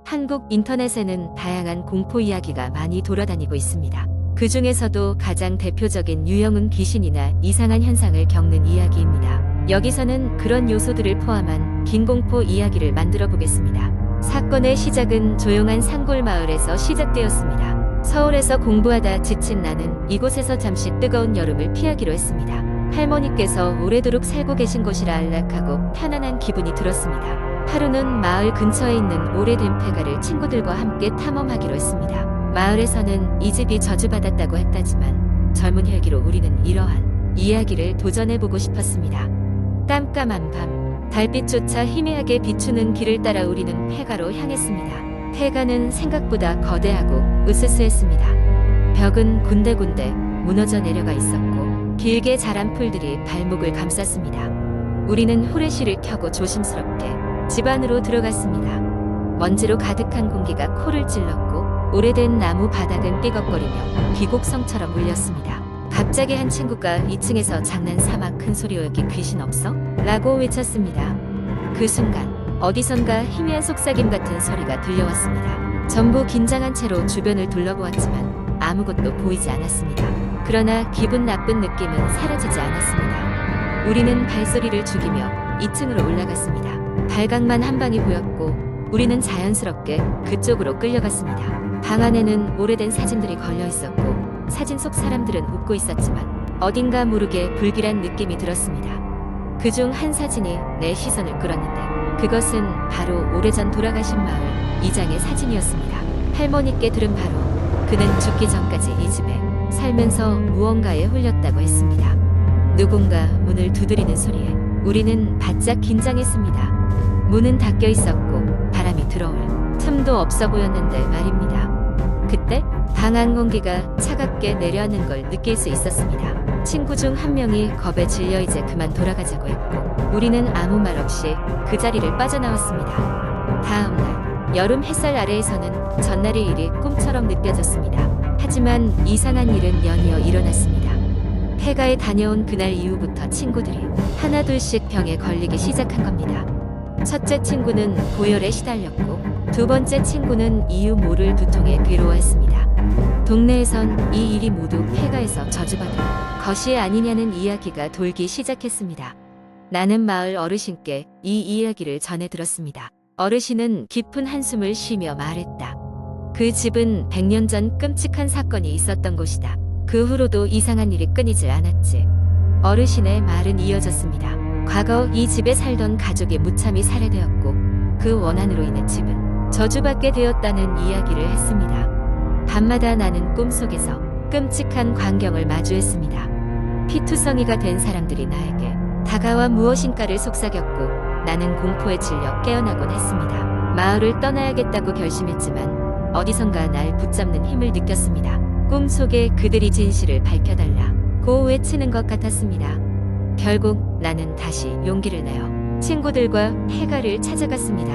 한국 인터넷에는 다양한 공포 이야기가 많이 돌아다니고 있습니다. 그 중에서도 가장 대표적인 유영은 귀신이나 이상한 현상을 겪는 이야기입니다. 여기서는 그런 요소들을 포함한 긴 공포 이야기를 만들어 보겠습니다. 사건의 시작은 조용한 산골 마을에서 시작되었습니다. 서울에서 공부하다 지친 나는 이곳에서 잠시 뜨거운 여름을 피하기로 했습니다. 할머니께서 오래도록 살고 계신 곳이라 안락하고 편안한 기분이 들었습니다. 하루는 마을 근처에 있는 오래된 폐가를 친구들과 함께 탐험하기로 했습니다. 마을에서는 이 집이 저주받았다고 했다지만 젊은 혈기로 우리는 이러한 이야기를 도전해보고 싶었습니다. 깜깜한 밤, 달빛조차 희미하게 비추는 길을 따라 우리는 폐가로 향했습니다. 폐가는 생각보다 거대하고 으스스했습니다. 벽은 군데군데 무너져 내려가 있었고 길게 자란 풀들이 발목을 감쌌습니다. 우리는 후레쉬를 켜고 조심스럽게 집 안으로 들어갔습니다. 먼지로 가득한 공기가 코를 찔렀고 오래된 나무 바닥은 삐걱거리며 비곡성처럼 울렸습니다. 갑자기 한 친구가 2층에서 장난 삼아 큰 소리로 여기 귀신 없어? 라고 외쳤습니다. 그 순간 어디선가 희미한 속삭임 같은 소리가 들려왔습니다. 전부 긴장한 채로 주변을 둘러보았지만 아무것도 보이지 않았습니다. 그러나 기분 나쁜 느낌은 사라지지 않았습니다. 우리는 발소리를 죽이며 2층으로 올라갔습니다. 발각만 한 방이 보였고 우리는 자연스럽게 그쪽으로 끌려갔습니다. 방 안에는 오래된 사진들이 걸려 있었고 사진 속 사람들은 웃고 있었지만 어딘가 모르게 불길한 느낌이 들었습니다. 그중 한 사진이 내 시선을 끌었는데 그것은 바로 오래전 돌아가신 마을 이장의 사진이었습니다. 할머니께 들은 바로 그는 죽기 전까지 이 집에 살면서 무언가에 홀렸다고 했습니다. 누군가 문을 두드리는 소리에 우리는 바짝 긴장했습니다. 문은 닫혀 있었고 바람이 들어올 틈도 없어 보였는데 말입니다. 그때 방 안 공기가 차갑게 내려앉는 걸 느낄 수 있었습니다. 친구 중 한 명이 겁에 질려 이제 그만 돌아가자고 했고 우리는 아무 말 없이 그 자리를 빠져나왔습니다. 다음 날 여름 햇살 아래에서는 전날의 일이 꿈처럼 느껴졌습니다. 하지만 이상한 일은 연이어 일어났습니다. 폐가에 다녀온 그날 이후부터 친구들이 하나둘씩 병에 걸리기 시작한 겁니다. 첫째 친구는 고열에 시달렸고 두 번째 친구는 이유 모를 두통에 괴로워했습니다. 동네에선 이 일이 모두 폐가에서 저주받은 것이 아니냐는 이야기가 돌기 시작했습니다. 나는 마을 어르신께 이 이야기를 전해 들었습니다. 어르신은 깊은 한숨을 쉬며 말했다. 그 집은 100년 전 끔찍한 사건이 있었던 곳이다. 그 후로도 이상한 일이 끊이질 않았지. 어르신의 말은 이어졌습니다. 과거 이 집에 살던 가족이 무참히 살해되었고 그 원한으로 인해 집은 저주받게 되었다는 이야기를 했습니다. 밤마다 나는 꿈속에서 끔찍한 광경을 마주했습니다. 피투성이가 된 사람들이 나에게 다가와 무엇인가를 속삭였고 나는 공포에 질려 깨어나곤 했습니다. 마을을 떠나야겠다고 결심했지만 어디선가 날 붙잡는 힘을 느꼈습니다. 꿈속에 그들이 진실을 밝혀달라고 외치는 것 같았습니다. 결국 나는 다시 용기를 내어 친구들과 폐가를 찾아갔습니다.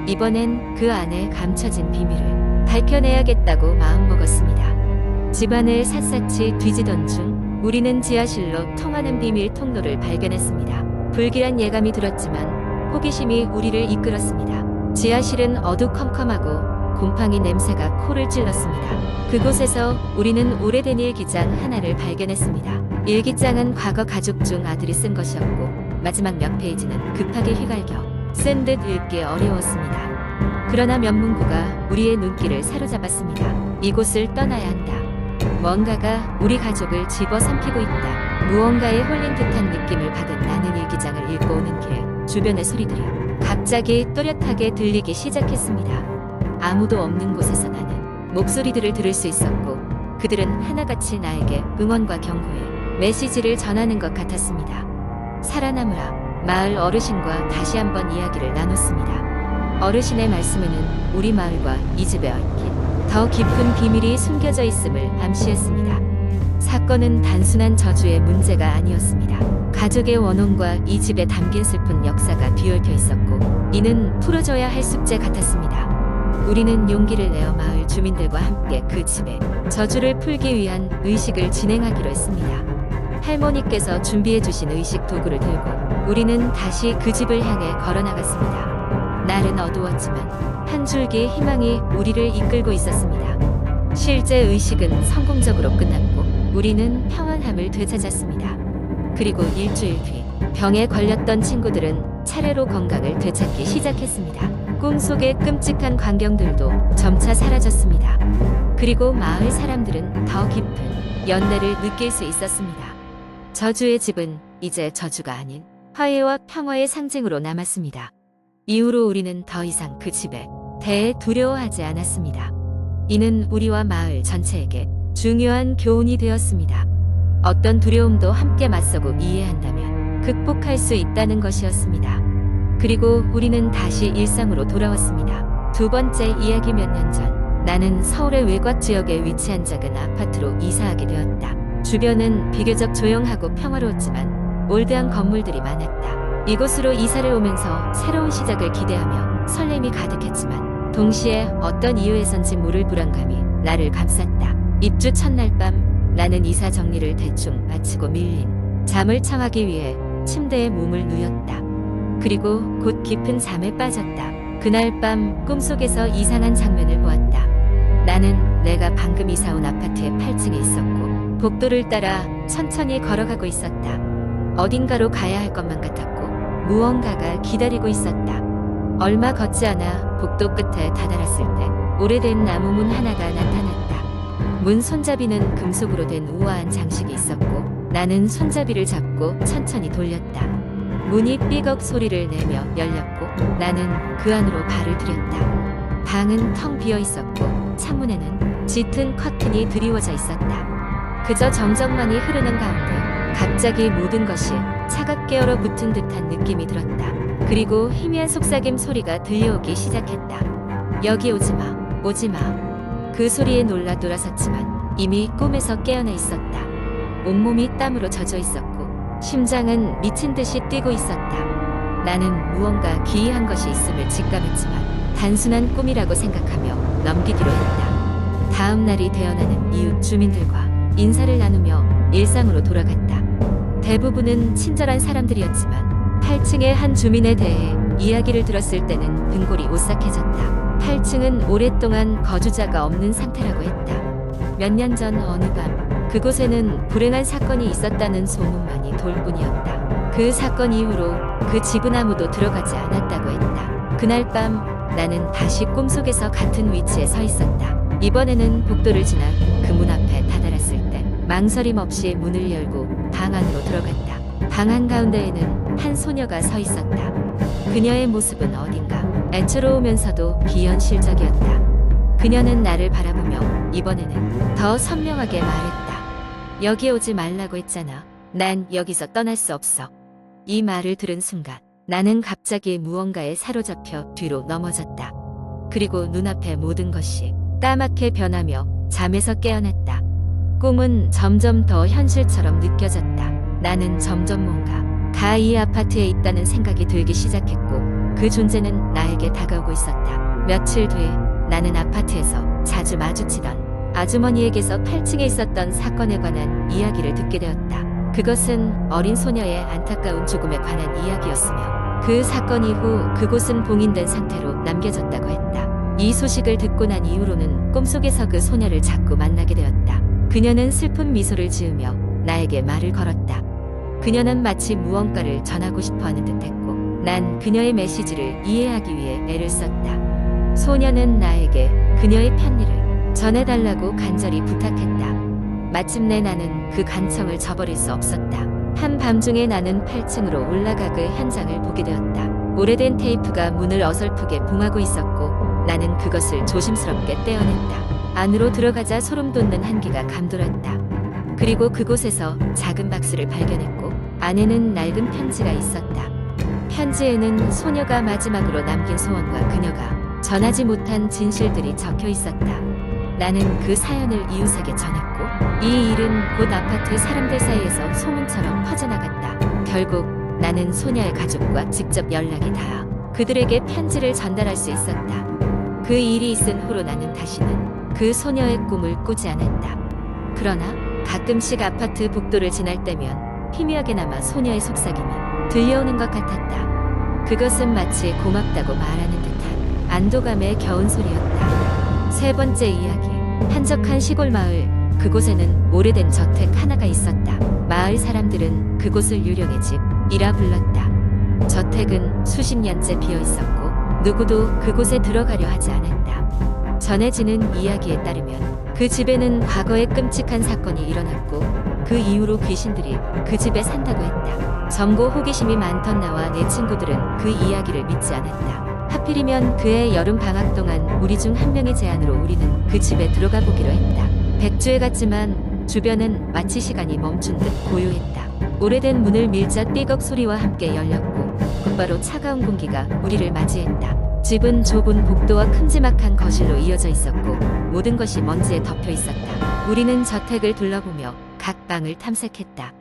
이번엔 그 안에 감춰진 비밀을 밝혀내야겠다고 마음먹었습니다. 집안을 샅샅이 뒤지던 중 우리는 지하실로 통하는 비밀 통로를 발견했습니다. 불길한 예감이 들었지만 호기심이 우리를 이끌었습니다. 지하실은 어두컴컴하고 곰팡이 냄새가 코를 찔렀습니다. 그곳에서 우리는 오래된 일기장 하나를 발견했습니다. 일기장은 과거 가족 중 아들이 쓴 것이었고 마지막 몇 페이지는 급하게 휘갈겨 쓴 듯 읽기 어려웠습니다. 그러나 몇 문구가 우리의 눈길을 사로잡았습니다. 이곳을 떠나야 한다. 뭔가가 우리 가족을 집어삼키고 있다. 무언가에 홀린 듯한 느낌을 받은 나는 일기장을 읽고 오는 길에 주변의 소리들이 갑자기 또렷하게 들리기 시작했습니다. 아무도 없는 곳에서 나는 목소리들을 들을 수 있었고 그들은 하나같이 나에게 응원과 경고의 메시지를 전하는 것 같았습니다. 살아남으라. 마을 어르신과 다시 한번 이야기를 나눴습니다. 어르신의 말씀에는 우리 마을과 이 집에 얽힌 더 깊은 비밀이 숨겨져 있음을 암시했습니다. 사건은 단순한 저주의 문제가 아니었습니다. 가족의 원혼과 이 집에 담긴 슬픈 역사가 뒤얽혀 있었고 이는 풀어줘야 할 숙제 같았습니다. 우리는 용기를 내어 마을 주민들과 함께 그 집에 저주를 풀기 위한 의식을 진행하기로 했습니다. 할머니께서 준비해 주신 의식 도구를 들고 우리는 다시 그 집을 향해 걸어나갔습니다. 날은 어두웠지만 한 줄기의 희망이 우리를 이끌고 있었습니다. 실제 의식은 성공적으로 끝났고 우리는 평안함을 되찾았습니다. 그리고 일주일 뒤 병에 걸렸던 친구들은 차례로 건강을 되찾기 시작했습니다. 꿈속의 끔찍한 광경들도 점차 사라졌습니다. 그리고 마을 사람들은 더 깊은 연대를 느낄 수 있었습니다. 저주의 집은 이제 저주가 아닌 화해와 평화의 상징으로 남았습니다. 이후로 우리는 더 이상 그 집에 대해 두려워하지 않았습니다. 이는 우리와 마을 전체에게 중요한 교훈이 되었습니다. 어떤 두려움도 함께 맞서고 이해한다면 극복할 수 있다는 것이었습니다. 그리고 우리는 다시 일상으로 돌아왔습니다. 두 번째 이야기. 몇 년 전 나는 서울의 외곽 지역에 위치한 작은 아파트로 이사하게 되었다. 주변은 비교적 조용하고 평화로웠지만 올드한 건물들이 많았다. 이곳으로 이사를 오면서 새로운 시작을 기대하며 설렘이 가득했지만 동시에 어떤 이유에선지 모를 불안감이 나를 감쌌다. 입주 첫날 밤 나는 이사 정리를 대충 마치고 밀린 잠을 청하기 위해 침대에 몸을 누였다. 그리고 곧 깊은 잠에 빠졌다. 그날 밤 꿈속에서 이상한 장면을 보았다. 나는 내가 방금 이사 온 아파트의 8층에 있었고 복도를 따라 천천히 걸어가고 있었다. 어딘가로 가야 할 것만 같았고 무언가가 기다리고 있었다. 얼마 걷지 않아 복도 끝에 다다랐을 때 오래된 나무문 하나가 나타났다. 문 손잡이는 금속으로 된 우아한 장식이 있었고 나는 손잡이를 잡고 천천히 돌렸다. 문이 삐걱 소리를 내며 열렸고 나는 그 안으로 발을 들였다. 방은 텅 비어 있었고 창문에는 짙은 커튼이 드리워져 있었다. 그저 정적만이 흐르는 가운데 갑자기 모든 것이 차갑게 얼어붙은 듯한 느낌이 들었다. 그리고 희미한 속삭임 소리가 들려오기 시작했다. 여기 오지마, 오지마. 그 소리에 놀라 돌아섰지만 이미 꿈에서 깨어나 있었다. 온몸이 땀으로 젖어 있었고 심장은 미친 듯이 뛰고 있었다. 나는 무언가 기이한 것이 있음을 직감했지만 단순한 꿈이라고 생각하며 넘기기로 했다. 다음 날이 되어 나는 이웃 주민들과 인사를 나누며 일상으로 돌아갔다. 대부분은 친절한 사람들이었지만 8층의 한 주민에 대해 이야기를 들었을 때는 등골이 오싹해졌다. 8층은 오랫동안 거주자가 없는 상태라고 했다. 몇 년 전 어느 밤 그곳에는 불행한 사건이 있었다는 소문만이 돌 뿐이었다. 그 사건 이후로 그 집은 아무도 들어가지 않았다고 했다. 그날 밤 나는 다시 꿈속에서 같은 위치에 서 있었다. 이번에는 복도를 지나 그 문 앞에 다다랐을 때 망설임 없이 문을 열고 방 안으로 들어갔다. 방 한가운데에는 한 소녀가 서 있었다. 그녀의 모습은 어딘가 애처로우면서도 비현실적이었다. 그녀는 나를 바라보며 이번에는 더 선명하게 말했다. 여기 오지 말라고 했잖아. 난 여기서 떠날 수 없어. 이 말을 들은 순간 나는 갑자기 무언가에 사로잡혀 뒤로 넘어졌다. 그리고 눈앞의 모든 것이 까맣게 변하며 잠에서 깨어났다. 꿈은 점점 더 현실처럼 느껴졌다. 나는 점점 뭔가 이 아파트에 있다는 생각이 들기 시작했고 그 존재는 나에게 다가오고 있었다. 며칠 뒤 나는 아파트에서 자주 마주치던 아주머니에게서 8층에 있었던 사건에 관한 이야기를 듣게 되었다. 그것은 어린 소녀의 안타까운 죽음에 관한 이야기였으며 그 사건 이후 그곳은 봉인된 상태로 남겨졌다고 했다. 이 소식을 듣고 난 이후로는 꿈속에서 그 소녀를 자꾸 만나게 되었다. 그녀는 슬픈 미소를 지으며 나에게 말을 걸었다. 그녀는 마치 무언가를 전하고 싶어 하는 듯했고 난 그녀의 메시지를 이해하기 위해 애를 썼다. 소녀는 나에게 그녀의 편리를 전해달라고 간절히 부탁했다. 마침내 나는 그 간청을 저버릴 수 없었다. 한밤중에 나는 8층으로 올라가 그 현장을 보게 되었다. 오래된 테이프가 문을 어설프게 봉하고 있었고 나는 그것을 조심스럽게 떼어냈다. 안으로 들어가자 소름 돋는 한기가 감돌았다. 그리고 그곳에서 작은 박스를 발견했고 안에는 낡은 편지가 있었다. 편지에는 소녀가 마지막으로 남긴 소원과 그녀가 전하지 못한 진실들이 적혀 있었다. 나는 그 사연을 이웃에게 전했고 이 일은 곧 아파트 사람들 사이에서 소문처럼 퍼져나갔다. 결국 나는 소녀의 가족과 직접 연락이 닿아 그들에게 편지를 전달할 수 있었다. 그 일이 있은 후로 나는 다시는 그 소녀의 꿈을 꾸지 않았다. 그러나 가끔씩 아파트 복도를 지날 때면 희미하게나마 소녀의 속삭임이 들려오는 것 같았다. 그것은 마치 고맙다고 말하는 듯 안도감에 겨운 소리였다. 세 번째 이야기. 한적한 시골 마을. 그곳에는 오래된 저택 하나가 있었다. 마을 사람들은 그곳을 유령의 집이라 불렀다. 저택은 수십 년째 비어 있었고 누구도 그곳에 들어가려 하지 않았다. 전해지는 이야기에 따르면 그 집에는 과거에 끔찍한 사건이 일어났고 그 이후로 귀신들이 그 집에 산다고 했다. 점고 호기심이 많던 나와 내 친구들은 그 이야기를 믿지 않았다. 하필이면 그해 여름 방학 동안 우리 중 한 명의 제안으로 우리는 그 집에 들어가 보기로 했다. 백주에 갔지만 주변은 마치 시간이 멈춘 듯 고요했다. 오래된 문을 밀자 삐걱 소리와 함께 열렸고 곧바로 차가운 공기가 우리를 맞이했다. 집은 좁은 복도와 큼지막한 거실로 이어져 있었고 모든 것이 먼지에 덮여 있었다. 우리는 저택을 둘러보며 각 방을 탐색했다.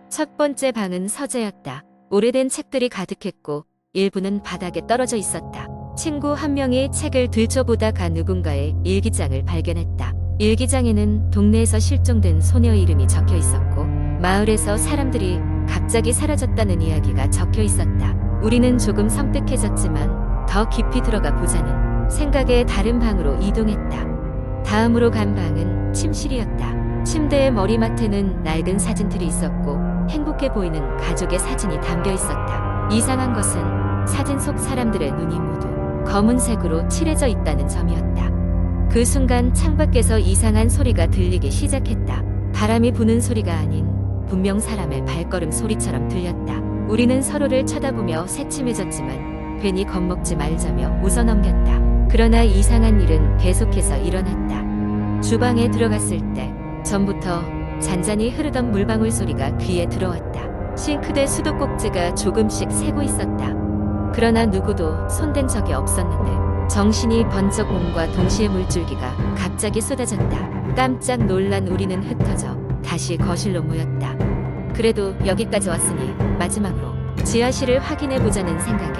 첫 번째 방은 서재였다. 오래된 책들이 가득했고 일부는 바닥에 떨어져 있었다. 친구 한 명이 책을 들춰보다가 누군가의 일기장을 발견했다. 일기장에는 동네에서 실종된 소녀의 이름이 적혀 있었고 마을에서 사람들이 갑자기 사라졌다는 이야기가 적혀 있었다. 우리는 조금 섬뜩해졌지만 더 깊이 들어가 보자는 생각에 다른 방으로 이동했다. 다음으로 간 방은 침실이었다. 침대의 머리맡에는 낡은 사진들이 있었고 행복해 보이는 가족의 사진이 담겨 있었다. 이상한 것은 사진 속 사람들의 눈이 모두 검은색으로 칠해져 있다는 점이었다. 그 순간 창밖에서 이상한 소리가 들리기 시작했다. 바람이 부는 소리가 아닌 분명 사람의 발걸음 소리처럼 들렸다. 우리는 서로를 쳐다보며 새침해졌지만 괜히 겁먹지 말자며 웃어넘겼다. 그러나 이상한 일은 계속해서 일어났다. 주방에 들어갔을 때 전부터 잔잔히 흐르던 물방울 소리가 귀에 들어왔다. 싱크대 수도꼭지가 조금씩 새고 있었다. 그러나 누구도 손댄 적이 없었는데 정신이 번쩍 온과 동시에 물줄기가 갑자기 쏟아졌다. 깜짝 놀란 우리는 흩어져 다시 거실로 모였다. 그래도 여기까지 왔으니 마지막으로 지하실을 확인해보자는 생각에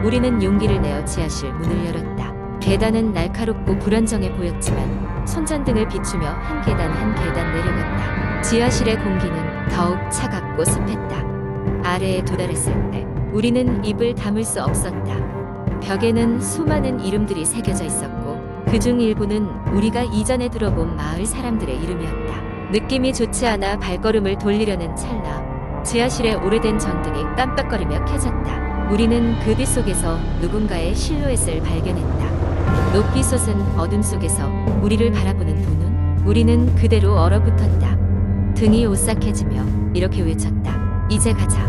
우리는 용기를 내어 지하실 문을 열었다. 계단은 날카롭고 불안정해 보였지만 손전등을 비추며 한 계단 한 계단 내려갔다. 지하실의 공기는 더욱 차갑고 습했다. 아래에 도달했을 때 우리는 입을 다물 수 없었다. 벽에는 수많은 이름들이 새겨져 있었고 그중 일부는 우리가 이전에 들어본 마을 사람들의 이름이었다. 느낌이 좋지 않아 발걸음을 돌리려는 찰나 지하실의 오래된 전등이 깜빡거리며 켜졌다. 우리는 그 빛 속에서 누군가의 실루엣을 발견했다. 높이 솟은 어둠 속에서 우리를 바라보는 두 눈. 우리는 그대로 얼어붙었다. 등이 오싹해지며 이렇게 외쳤다. 이제 가자.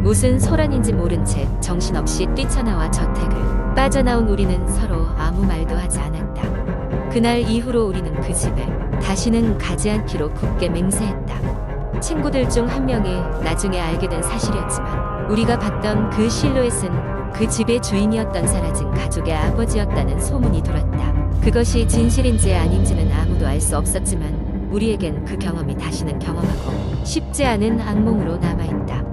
무슨 소란인지 모른 채 정신없이 뛰쳐나와 저택을 빠져나온 우리는 서로 아무 말도 하지 않았다. 그날 이후로 우리는 그 집에 다시는 가지 않기로 굳게 맹세했다. 친구들 중 한 명이 나중에 알게 된 사실이었지만 우리가 봤던 그 실루엣은 그 집의 주인이었던 사라진 가족의 아버지였다는 소문이 돌았다. 그것이 진실인지 아닌지는 아무도 알 수 없었지만 우리에겐 그 경험이 다시는 경험하고 싶지 않은 악몽으로 남아있다.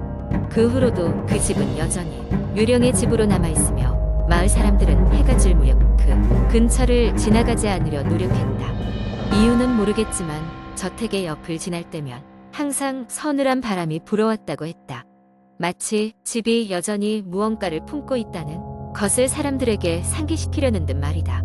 그 후로도 그 집은 여전히 유령의 집으로 남아있으며 마을 사람들은 해가 질 무렵 그 근처를 지나가지 않으려 노력했다. 이유는 모르겠지만 저택의 옆을 지날 때면 항상 서늘한 바람이 불어왔다고 했다. 마치 집이 여전히 무언가를 품고 있다는 것을 사람들에게 상기시키려는 듯 말이다.